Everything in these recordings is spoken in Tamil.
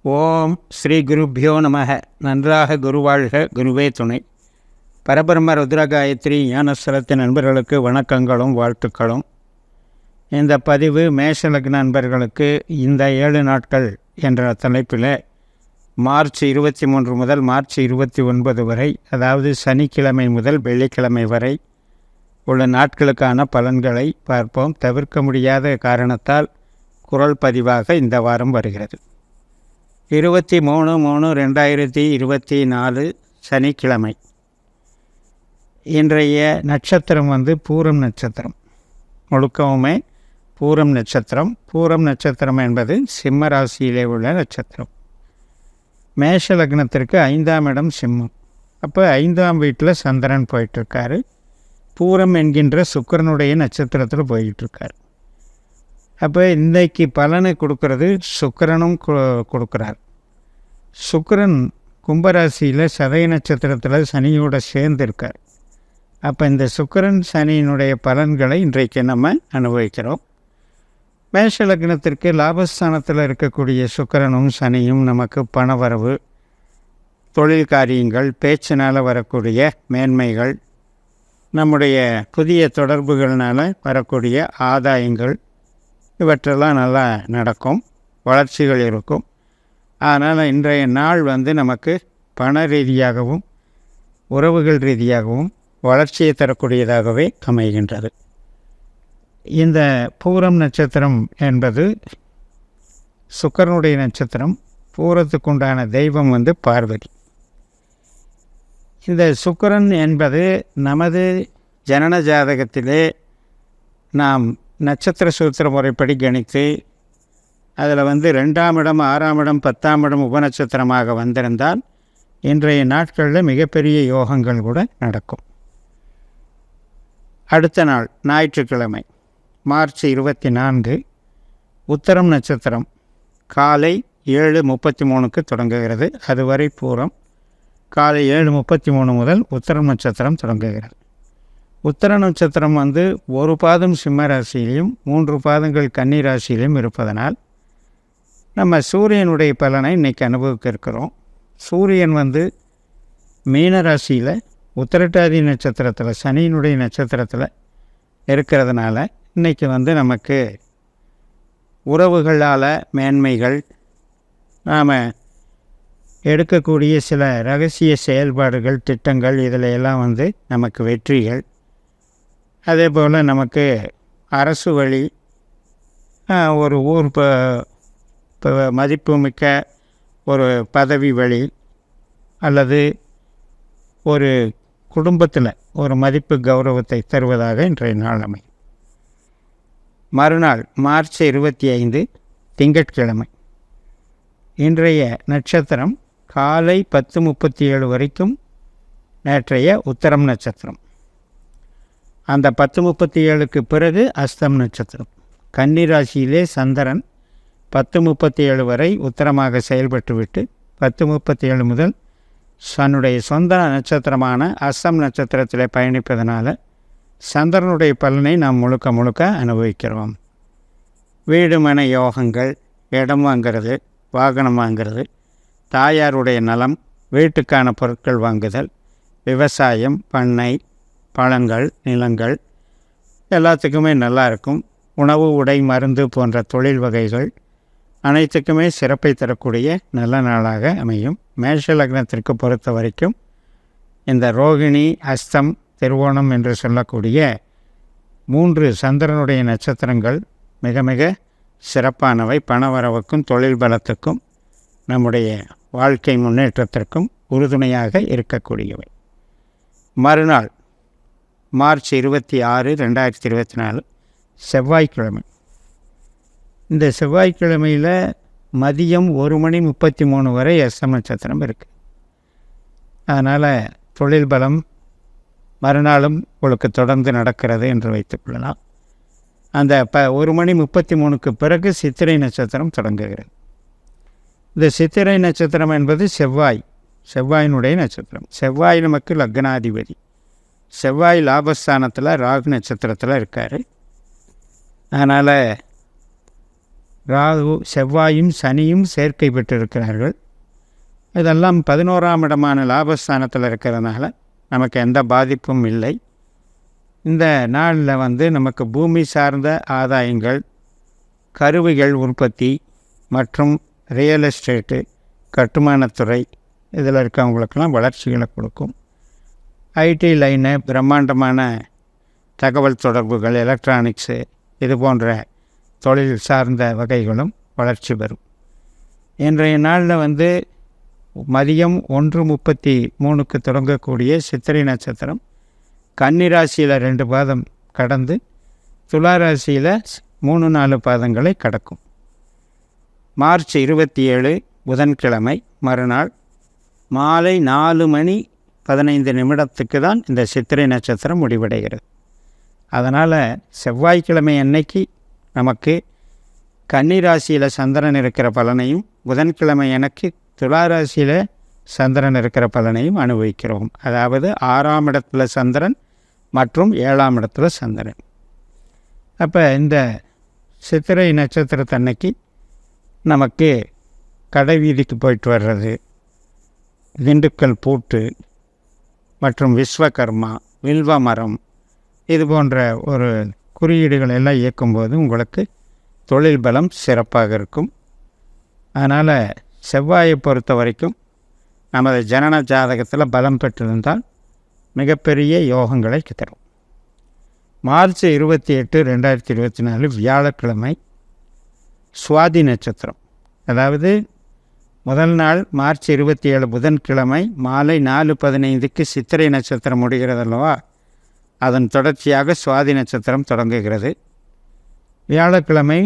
ஓம் ஸ்ரீ குருப்பியோ நமக. நன்றாக குருவாழ்க, குருவே துணை. பரபிரம்ம ருத்ர காயத்ரி ஞானஸ்வரத்தின் நண்பர்களுக்கு வணக்கங்களும் வாழ்த்துக்களும். இந்த பதிவு மேஷலக்ன நண்பர்களுக்கு இந்த 7 நாட்கள் என்ற தலைப்பில் மார்ச் 23 முதல் மார்ச் 29 வரை, அதாவது சனிக்கிழமை முதல் வெள்ளிக்கிழமை வரை உள்ள நாட்களுக்கான பலன்களை பார்ப்போம். தவிர்க்க முடியாத காரணத்தால் குரல் பதிவாக இந்த வாரம் வருகிறது. 23/3/2024 சனிக்கிழமை. இன்றைய நட்சத்திரம் பூரம் நட்சத்திரம். முழுக்கவுமே பூரம் நட்சத்திரம். பூரம் நட்சத்திரம் என்பது சிம்ம ராசியிலே உள்ள நட்சத்திரம். மேஷ லக்னத்திற்கு 5ஆம் இடம் சிம்மம். அப்போ 5ஆம் வீட்டில் சந்திரன் போயிட்டுருக்காரு. பூரம் என்கின்ற சுக்கிரனுடைய நட்சத்திரத்தில் போயிட்டுருக்காரு. அப்போ இன்றைக்கு பலனை கொடுக்கறது சுக்கிரனும் கொடுக்குறார். சுக்கிரன் கும்பராசியில் சதய நட்சத்திரத்தில் சனியோடு சேர்ந்திருக்கார். அப்போ இந்த சுக்கிரன் சனியினுடைய பலன்களை இன்றைக்கு நம்ம அனுபவிக்கிறோம். மேஷ லக்னத்திற்கு லாபஸ்தானத்தில் இருக்கக்கூடிய சுக்கிரனும் சனியும் நமக்கு பணவரவு, தொழில் காரியங்கள், பேச்சினால் வரக்கூடிய மேன்மைகள், நம்முடைய புதிய தொடர்புகள்னால் வரக்கூடிய ஆதாயங்கள், இவற்றெல்லாம் நல்லா நடக்கும், வளர்ச்சிகள் இருக்கும். அதனால் இன்றைய நாள் நமக்கு பண ரீதியாகவும் உறவுகள் ரீதியாகவும் வளர்ச்சியை தரக்கூடியதாகவே அமைகின்றது. இந்த பூரம் நட்சத்திரம் என்பது சுக்கிரனுடைய நட்சத்திரம். பூரத்துக்குண்டான தெய்வம் பார்வதி. இந்த சுக்கிரன் என்பது நமது ஜனன ஜாதகத்திலே நாம் நட்சத்திர சூத்திர முறைப்படி கணித்து அதில் 2ஆம் இடம், 6ஆம் இடம், 10ஆம் இடம் உபநட்சத்திரமாக வந்திருந்தால் இன்றைய நாட்களில் மிகப்பெரிய யோகங்கள் கூட நடக்கும். அடுத்த நாள் ஞாயிற்றுக்கிழமை மார்ச் 24 உத்தரம் நட்சத்திரம் காலை 7:33 தொடங்குகிறது. அதுவரை பூரம். காலை 7:33 முதல் உத்தரம் நட்சத்திரம் தொடங்குகிறது. உத்தர நட்சத்திரம் ஒரு பாதம் சிம்ம ராசியிலையும் 3 பாதங்கள் கன்னி ராசியிலையும் இருப்பதனால் நம்ம சூரியனுடைய பலனை இன்றைக்கி அனுபவிக்க இருக்கிறோம். சூரியன் மீன ராசியில் உத்திரட்டாதி நட்சத்திரத்தில் சனியினுடைய நட்சத்திரத்தில் இருக்கிறதுனால இன்றைக்கி நமக்கு உறவுகளால் மேன்மைகள், நாம் எடுக்கக்கூடிய சில ரகசிய செயல்பாடுகள், திட்டங்கள், இதில் எல்லாம் நமக்கு வெற்றிகள். அதே போல் நமக்கு அரசு வழி ஒரு ஊர் மதிப்புமிக்க ஒரு பதவி வழி அல்லது ஒரு குடும்பத்தில் ஒரு மதிப்பு கௌரவத்தை தருவதாக இன்றைய நாள் அமையும். மறுநாள் மார்ச் 25 திங்கட்கிழமை. இன்றைய நட்சத்திரம் காலை 10:37 வரைக்கும் நேற்றைய உத்தரம் நட்சத்திரம். அந்த 10:37க்கு பிறகு அஸ்தம் நட்சத்திரம். கன்னி ராசியிலே சந்திரன் 10:37 வரை உத்தரமாக செயல்பட்டுவிட்டு 10:37 முதல் தன்னுடைய சொந்த நட்சத்திரமான அஸ்தம் நட்சத்திரத்தில் பயணிப்பதனால சந்திரனுடைய பலனை நாம் முழுக்க அனுபவிக்கிறோம். வீடு மனை யோகங்கள், இடம் வாங்கிறது, வாகனம் வாங்கிறது, தாயாருடைய நலம், வீட்டுக்கான பொருட்கள் வாங்குதல், விவசாயம், பண்ணை, பழங்கள், நிலங்கள் எல்லாத்துக்குமே நல்லா இருக்கும். உணவு, உடை, மருந்து போன்ற தொழில் வகைகள் அனைத்துக்குமே சிறப்பை தரக்கூடிய நல்ல நாளாக அமையும். மேஷ லக்னத்திற்கு பொறுத்த வரைக்கும் இந்த ரோகிணி, அஸ்தம், திருவோணம் என்று சொல்லக்கூடிய 3 சந்திரனுடைய நட்சத்திரங்கள் மிக மிக சிறப்பானவை. பணவரவுக்கும் தொழில் பலத்துக்கும் நம்முடைய வாழ்க்கை முன்னேற்றத்திற்கும் உறுதுணையாக இருக்கக்கூடியவை. மறுநாள் மார்ச் 26, 2024 செவ்வாய்க்கிழமை. இந்த செவ்வாய்க்கிழமையில் மதியம் 1:33 வரை அஸ்தம் நட்சத்திரம் இருக்குது. அதனால் தொழில் பலம் மறுநாளும் உங்களுக்கு தொடர்ந்து நடக்கிறது என்று வைத்துக்கொள்ளலாம். அந்த 1:33க்கு பிறகு சித்திரை நட்சத்திரம் தொடங்குகிறது. இந்த சித்திரை நட்சத்திரம் என்பது செவ்வாயினுடைய நட்சத்திரம். செவ்வாய் நமக்கு லக்னாதிபதி. செவ்வாய் லாபஸ்தானத்தில் ராகு நட்சத்திரத்தில் இருக்கார். அதனால் ராகு செவ்வாயும் சனியும் சேர்க்கை பெற்றிருக்கிறார்கள். இதெல்லாம் 11ஆம் இடமான லாபஸ்தானத்தில் இருக்கிறதுனால நமக்கு எந்த பாதிப்பும் இல்லை. இந்த நாளில் நமக்கு பூமி சார்ந்த ஆதாயங்கள், கருவிகள் உற்பத்தி மற்றும் ரியல் எஸ்டேட்டு, கட்டுமானத்துறை இதில் இருக்கவங்களுக்கெல்லாம் வளர்ச்சிகளை கொடுக்கும். ஐடி லைனு, பிரம்மாண்டமான தகவல் தொடர்புகள், எலக்ட்ரானிக்ஸு இது போன்ற தொழில் சார்ந்த வகைகளும் வளர்ச்சி பெறும். இன்றைய நாளில் மதியம் 1:33 தொடங்கக்கூடிய சித்திரை நட்சத்திரம் கன்னிராசியில் 2 பாதம் கடந்து துளாராசியில் 3-4 பாதங்களை கடக்கும். மார்ச் 27 புதன்கிழமை மறுநாள் மாலை 4:15 தான் இந்த சித்திரை நட்சத்திரம் முடிவடைகிறது. அதனால் செவ்வாய்க்கிழமை அன்னைக்கு நமக்கு கன்னிராசியில் சந்திரன் இருக்கிற பலனையும், புதன்கிழமை எனக்கு துளாராசியில் சந்திரன் இருக்கிற பலனையும் அனுபவிக்கிறோம். அதாவது 6ஆம் இடத்துல சந்திரன் மற்றும் 7ஆம் இடத்துல சந்திரன். அப்போ இந்த சித்திரை நட்சத்திரத்தன்னைக்கு நமக்கு கடை வீதிக்கு போயிட்டு வர்றது, திண்டுக்கல் பூட்டு மற்றும் விஸ்வகர்மா, வில்வ மரம் இது போன்ற ஒரு குறியீடுகள் எல்லாம் இயக்கும்போது உங்களுக்கு தொழில் பலம் சிறப்பாக இருக்கும். அதனால் செவ்வாயை பொறுத்த வரைக்கும் நமது ஜனன ஜாதகத்தில் பலம் பெற்றிருந்தால் மிகப்பெரிய யோகங்களை தரும். மார்ச் 28, 2024 வியாழக்கிழமை சுவாதி நட்சத்திரம். அதாவது முதல் நாள் மார்ச் 27 புதன்கிழமை மாலை 4:15 சித்திரை நட்சத்திரம் முடிகிறது அல்லவா, அதன் தொடர்ச்சியாக சுவாதி நட்சத்திரம் தொடங்குகிறது. வியாழக்கிழமை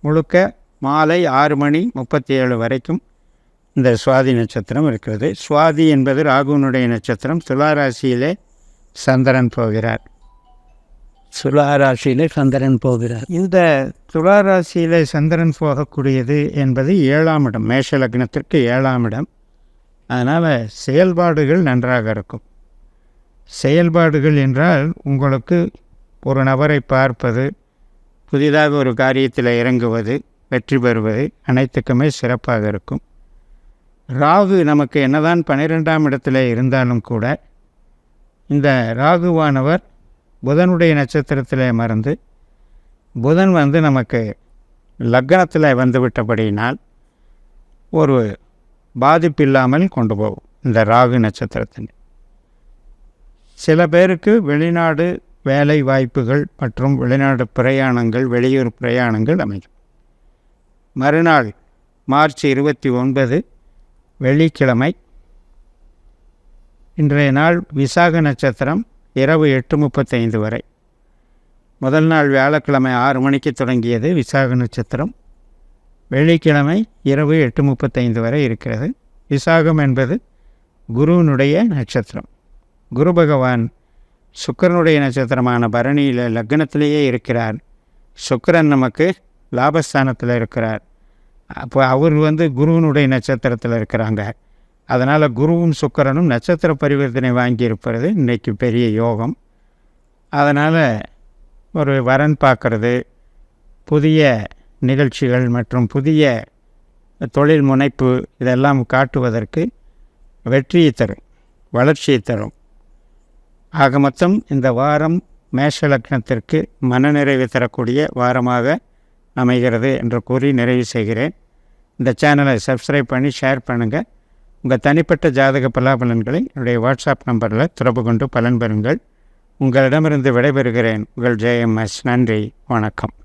முழுக்க மாலை 6:37 வரைக்கும் இந்த சுவாதி நட்சத்திரம் இருக்கிறது. சுவாதி என்பது ராகுனுடைய நட்சத்திரம். துளாராசியிலே சந்திரன் போகிறார். இந்த துளாராசியிலே சந்திரன் போகக்கூடியது என்பது 7ஆம் இடம், மேஷ லக்னத்திற்கு 7ஆம் இடம். அதனால் செயல்பாடுகள் நன்றாக இருக்கும். செயல்பாடுகள் என்றால் உங்களுக்கு ஒரு நபரை பார்ப்பது, புதிதாக ஒரு காரியத்தில் இறங்குவது, வெற்றி பெறுவது அனைத்துக்குமே சிறப்பாக இருக்கும். ராகு நமக்கு என்னதான் 12ஆம் இடத்துல இருந்தாலும் கூட இந்த ராகுவானவர் புதனுடைய நட்சத்திரத்தில் மறந்து புதன் நமக்கு லக்னத்தில் வந்துவிட்டபடியினால் ஒரு பாதிப்பில்லாமல் கொண்டு போகும் இந்த ராகு நட்சத்திரத்தின். சில பேருக்கு வெளிநாடு வேலை வாய்ப்புகள் மற்றும் வெளிநாடு பிரயாணங்கள், வெளியூர் பிரயாணங்கள் அமையும். மறுநாள் மார்ச் 29 வெள்ளிக்கிழமை, இன்றைய நாள் விசாக நட்சத்திரம் இரவு 8:35 வரை. முதல் நாள் வியாழக்கிழமை 6 மணிக்கு தொடங்கியது விசாக நட்சத்திரம். வெள்ளிக்கிழமை இரவு 8:35 வரை இருக்கிறது. விசாகம் என்பது குருவினுடைய நட்சத்திரம். குரு பகவான் சுக்கிரனுடைய நட்சத்திரமான பரணியில் லக்னத்திலேயே இருக்கிறார். சுக்கிரன் நமக்கு லாபஸ்தானத்தில் இருக்கிறார். அப்போ அவர் குருவினுடைய நட்சத்திரத்தில் இருக்கிறாங்க. அதனால் குருவும் சுக்கிரனும் நட்சத்திர பரிவர்த்தனை வாங்கியிருப்பது இன்றைக்கு பெரிய யோகம். அதனால் ஒரு வரன் பார்க்கறது, புதிய நிகழ்ச்சிகள் மற்றும் புதிய தொழில் முனைப்பு இதெல்லாம் காட்டுவதற்கு வெற்றியை தரும், வளர்ச்சியை தரும். ஆக மொத்தம் இந்த வாரம் மேஷ லக்னத்திற்கு மனநிறைவு தரக்கூடிய வாரமாக அமைகிறது என்று கூறி நிறைவு செய்கிறேன். இந்த சேனலை சப்ஸ்கிரைப் பண்ணி ஷேர் பண்ணுங்கள். உங்கள் தனிப்பட்ட ஜாதக பலாபலன்களை என்னுடைய வாட்ஸ்அப் நம்பரில் தொடர்பு கொண்டு பலன் பெறுங்கள். உங்களிடமிருந்து விடைபெறுகிறேன். உங்கள் JMS. நன்றி, வணக்கம்.